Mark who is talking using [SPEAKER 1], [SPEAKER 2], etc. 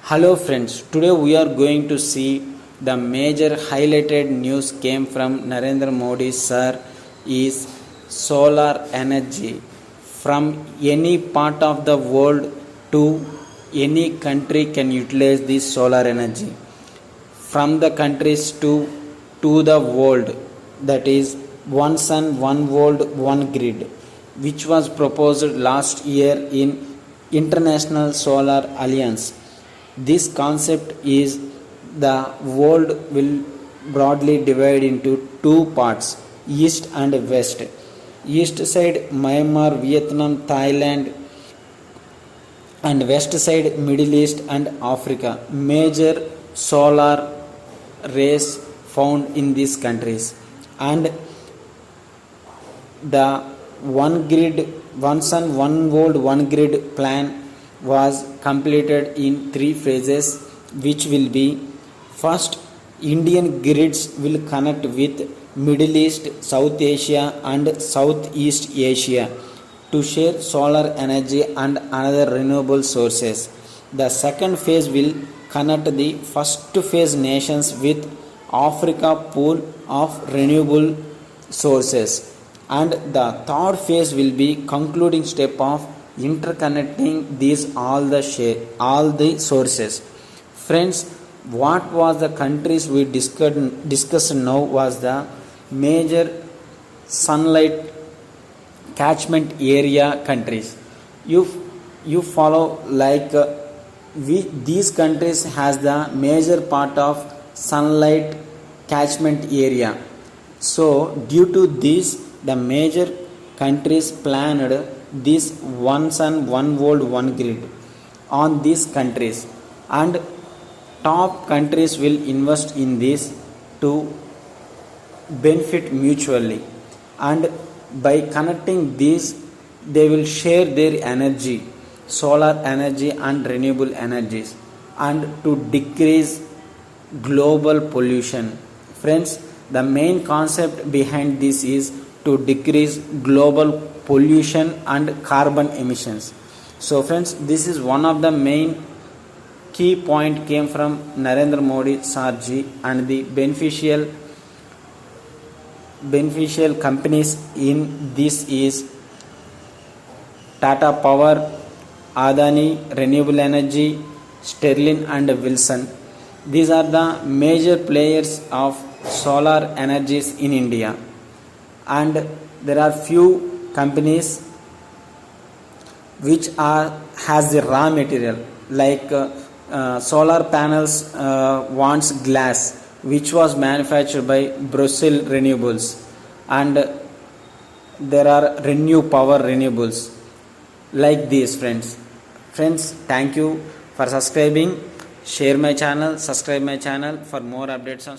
[SPEAKER 1] Hello friends, today we are going to see the major highlighted news came from Narendra Modi sir is solar energy. From any part of the world to any country can utilize this solar energy. From the countries to the world, that is one sun, one world, one grid, which was proposed last year in International Solar Alliance. This concept is the world will broadly divide into two parts, east and west. East side Myanmar, Vietnam, Thailand, and west side Middle East and Africa. Major solar rays found in these countries, and the one grid, one sun, one world, one grid plan was completed in three phases, which will be: first, Indian grids will connect with Middle East, South Asia and Southeast Asia to share solar energy and other renewable sources. The second phase will connect the first phase nations with Africa pool of renewable sources, and the third phase will be concluding step of interconnecting these all the sources. Friends, what was the countries we discussed now was the major sunlight catchment area countries. You follow like these countries has the major part of sunlight catchment area. So due to this, the major countries planned this one sun, one world, one grid on these countries, and top countries will invest in this to benefit mutually, and by connecting these they will share their energy, solar energy and renewable energies, and to decrease global pollution. Friends, the main concept behind this is to decrease global pollution and carbon emissions. So friends, this is one of the main key point came from Narendra Modi Sarji, and the beneficial companies in this is Tata Power, Adani Renewable Energy, Sterling and Wilson. These are the major players of solar energies in India, and there are few companies which has the raw material like solar panels wants glass, which was manufactured by Brussels Renewables, and there are Renew Power Renewables like these. Friends, thank you for subscribing. Share my channel, subscribe my channel for more updates on